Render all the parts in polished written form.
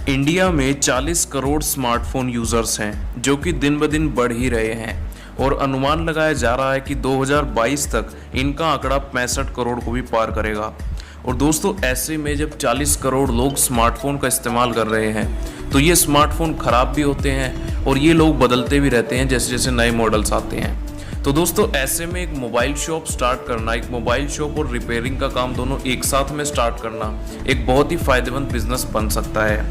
India में 40 crore smartphone users हैं जो कि दिन ब दिन बढ़ ही रहे हैं और अनुमान लगाया जा रहा है कि 2022 तक इनका आंकड़ा 65 करोड़ को भी पार करेगा। और दोस्तों ऐसे में जब 40 करोड़ लोग स्मार्टफोन का इस्तेमाल कर रहे हैं तो ये स्मार्टफोन ख़राब भी होते हैं और ये लोग बदलते भी रहते हैं जैसे जैसे नए मॉडल्स आते हैं। तो दोस्तों ऐसे में एक मोबाइल शॉप स्टार्ट करना, एक मोबाइल शॉप और रिपेयरिंग का काम दोनों एक साथ में स्टार्ट करना एक बहुत ही फ़ायदेमंद बिजनेस बन सकता है।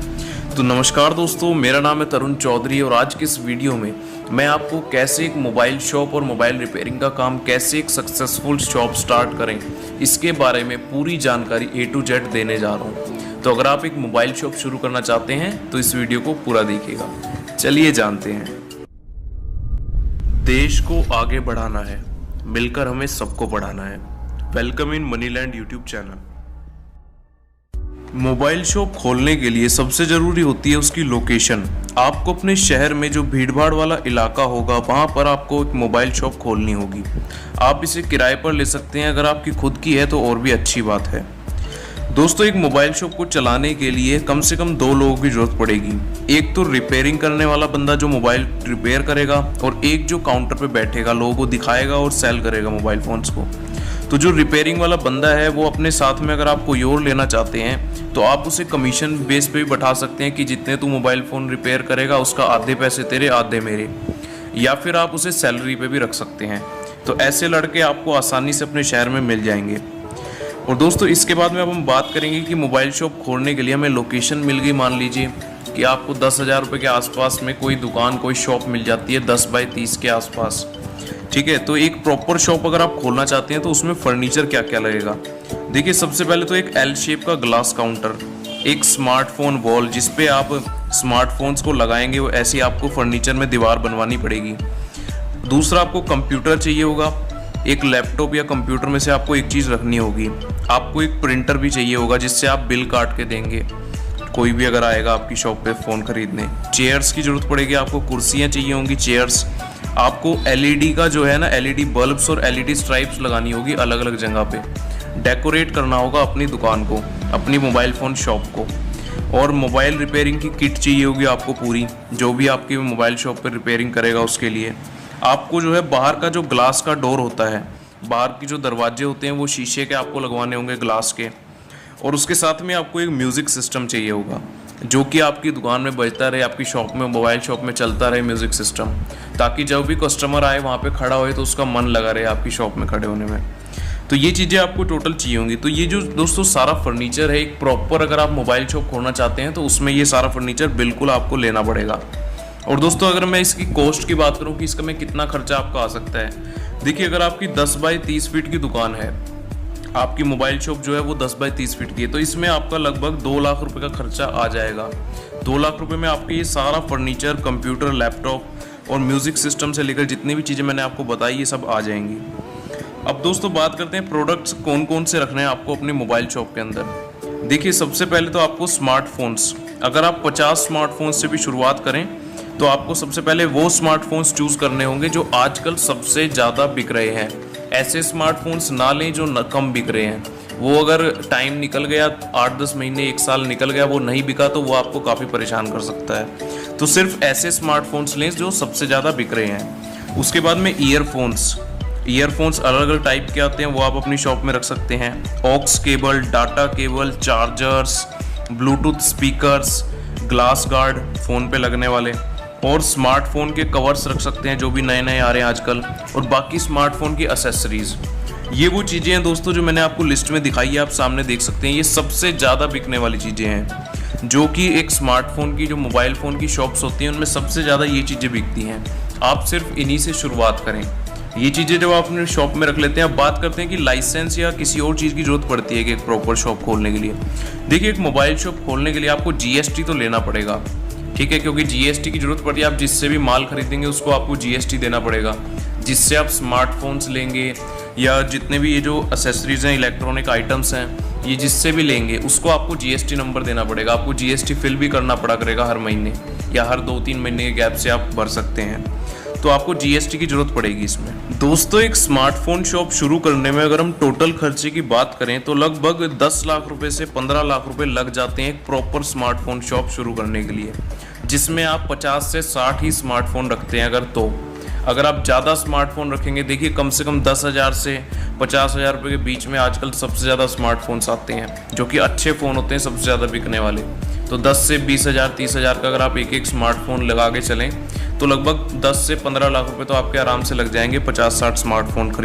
तो नमस्कार दोस्तों, मेरा नाम है तरुण चौधरी और आज की इस वीडियो में मैं आपको कैसे एक मोबाइल शॉप और मोबाइल रिपेयरिंग का काम, कैसे एक सक्सेसफुल शॉप स्टार्ट करें, इसके बारे में पूरी जानकारी A to Z देने जा रहा हूँ। तो अगर आप एक मोबाइल शॉप शुरू करना चाहते हैं तो इस वीडियो को पूरा देखिएगा। चलिए जानते हैं। देश को आगे बढ़ाना है, मिलकर हमें सबको बढ़ाना है। Welcome in Moneyland YouTube channel. Mobile shop खोलने के लिए सबसे ज़रूरी होती है उसकी लोकेशन। आपको अपने शहर में जो भीड़भाड़ वाला इलाका होगा वहाँ पर आपको एक मोबाइल शॉप खोलनी होगी। आप इसे किराए पर ले सकते हैं, अगर आपकी खुद की है तो और भी अच्छी बात है। दोस्तों एक मोबाइल शॉप को चलाने के लिए कम से कम 2 लोगों की ज़रूरत पड़ेगी। एक तो रिपेयरिंग करने वाला बंदा जो मोबाइल रिपेयर करेगा और एक जो काउंटर पे बैठेगा, लोगों को दिखाएगा और सेल करेगा मोबाइल फ़ोन्स को। तो जो रिपेयरिंग वाला बंदा है वो अपने साथ में अगर आप कोई और लेना चाहते हैं तो आप उसे कमीशन बेस पे भी बैठा सकते हैं कि जितने तू मोबाइल फ़ोन रिपेयर करेगा उसका आधे पैसे तेरे आधे मेरे, या फिर आप उसे सैलरी पे भी रख सकते हैं। तो ऐसे लड़के आपको आसानी से अपने शहर में मिल जाएंगे। और दोस्तों इसके बाद में अब हम बात करेंगे कि मोबाइल शॉप खोलने के लिए हमें लोकेशन मिल गई। मान लीजिए कि आपको 10,000 रुपये के आसपास में कोई दुकान, कोई शॉप मिल जाती है 10 बाई 30 के आसपास, ठीक है। तो एक प्रॉपर शॉप अगर आप खोलना चाहते हैं तो उसमें फर्नीचर क्या क्या लगेगा। देखिए सबसे पहले तो एक L शेप का ग्लास काउंटर, एक स्मार्टफोन वॉल जिस पे आप स्मार्टफोन्स को लगाएंगे, वो ऐसी आपको फर्नीचर में दीवार बनवानी पड़ेगी। दूसरा आपको कंप्यूटर चाहिए होगा, एक लैपटॉप या कंप्यूटर में से आपको एक चीज़ रखनी होगी। आपको एक प्रिंटर भी चाहिए होगा जिससे आप बिल काट के देंगे कोई भी अगर आएगा आपकी शॉप पे फ़ोन खरीदने। चेयर्स की ज़रूरत पड़ेगी, आपको कुर्सियाँ चाहिए होंगी, चेयर्स। आपको LED का जो है ना, LED बल्ब्स और LED स्ट्राइप्स लगानी होगी अलग अलग जगह पे। डेकोरेट करना होगा अपनी दुकान को, अपनी मोबाइल फ़ोन शॉप को। और मोबाइल रिपेयरिंग की किट चाहिए होगी आपको पूरी, जो भी आपकी मोबाइल शॉप पर रिपेयरिंग करेगा उसके लिए। आपको जो है बाहर का जो ग्लास का डोर होता है, बाहर की जो दरवाजे होते हैं वो शीशे के आपको लगवाने होंगे, ग्लास के। और उसके साथ में आपको एक म्यूज़िक सिस्टम चाहिए होगा जो कि आपकी दुकान में बजता रहे, आपकी शॉप में, मोबाइल शॉप में चलता रहे म्यूज़िक सिस्टम, ताकि जब भी कस्टमर आए वहाँ पे खड़ा होए तो उसका मन लगा रहे आपकी शॉप में खड़े होने में। तो ये चीज़ें आपको टोटल चाहिए होंगी। तो ये जो दोस्तों सारा फर्नीचर है, एक प्रॉपर अगर आप मोबाइल शॉप खोलना चाहते हैं तो उसमें ये सारा फर्नीचर बिल्कुल आपको लेना पड़ेगा। और दोस्तों अगर मैं इसकी कॉस्ट की बात करूं कि इसका में कितना खर्चा आपका आ सकता है, देखिए अगर आपकी 10 बाई 30 फीट की दुकान है, आपकी मोबाइल शॉप जो है वो 10 बाई 30 फीट की है, तो इसमें आपका लगभग 2 लाख रुपए का खर्चा आ जाएगा। 2 लाख रुपए में आपके ये सारा फर्नीचर, कंप्यूटर, लैपटॉप और म्यूज़िक सिस्टम से लेकर जितनी भी चीज़ें मैंने आपको बताई ये सब आ जाएंगी। अब दोस्तों बात करते हैं प्रोडक्ट्स कौन कौन से रखने हैं आपको अपनी मोबाइल शॉप के अंदर। देखिए सबसे पहले तो आपको स्मार्टफोन्स, अगर आप 50 स्मार्टफोन्स से भी शुरुआत करें तो आपको सबसे पहले वो स्मार्टफोन्स चूज़ करने होंगे जो आजकल सबसे ज़्यादा बिक रहे हैं। ऐसे स्मार्टफोन्स ना लें जो कम बिक रहे हैं। वो अगर टाइम निकल गया, 8-10 महीने, 1 साल निकल गया, वो नहीं बिका तो वो आपको काफ़ी परेशान कर सकता है। तो सिर्फ ऐसे स्मार्टफोन्स लें जो सबसे ज़्यादा बिक रहे हैं। उसके बाद में ईयरफोन्स अलग अलग टाइप के आते हैं, वो आप अपनी शॉप में रख सकते हैं। Aux cable, data cable, chargers, Bluetooth speakers, glass guard phone पे लगने वाले, और स्मार्टफोन के कवर्स रख सकते हैं जो भी नए नए आ रहे हैं आजकल, और बाकी स्मार्टफोन की एसेसरीज़। ये वो चीज़ें हैं दोस्तों जो मैंने आपको लिस्ट में दिखाई है, आप सामने देख सकते हैं। ये सबसे ज़्यादा बिकने वाली चीज़ें हैं जो कि एक स्मार्टफोन की, जो मोबाइल फ़ोन की शॉप्स होती हैं उनमें सबसे ज़्यादा ये चीज़ें बिकती हैं। आप सिर्फ इन्हीं से शुरुआत करें। ये चीज़ें जब आप अपने शॉप में रख लेते हैं। अब बात करते हैं कि लाइसेंस या किसी और चीज़ की ज़रूरत पड़ती है कि एक प्रॉपर शॉप खोलने के लिए। देखिए एक मोबाइल शॉप खोलने के लिए आपको GST तो लेना पड़ेगा, ठीक है, क्योंकि GST की ज़रूरत पड़ती है। आप जिससे भी माल खरीदेंगे उसको आपको GST देना पड़ेगा। जिससे आप स्मार्टफोन्स लेंगे या जितने भी ये जो एसेसरीज़ हैं, इलेक्ट्रॉनिक आइटम्स हैं, ये जिससे भी लेंगे उसको आपको GST नंबर देना पड़ेगा। आपको GST फिल भी करना पड़ा करेगा हर महीने, या हर 2-3 महीने के गैप से आप भर सकते हैं। तो आपको जीएसटी की जरूरत पड़ेगी इसमें। दोस्तों, एक स्मार्टफोन शॉप शुरू करने में अगर हम टोटल खर्चे की बात करें तो लगभग 10 लाख रुपए से 15 लाख रुपए लग जाते हैं एक प्रॉपर स्मार्टफोन शॉप शुरू करने के लिए, जिसमें आप 50 से 60 ही स्मार्टफोन रखते हैं अगर आप ज़्यादा स्मार्टफोन रखेंगे, देखिए कम से कम 10,000 से 50,000 रुपये के बीच में आजकल सबसे ज़्यादा स्मार्टफोन्स आते हैं जो कि अच्छे फ़ोन होते हैं, सबसे ज़्यादा बिकने वाले। तो 10 से 20,000 30,000 का अगर आप एक स्मार्टफोन लगा के चलें तो लगभग 10 से 15 लाख रुपए तो आपके आराम से लग जाएंगे 50-60 स्मार्टफोन खरीद।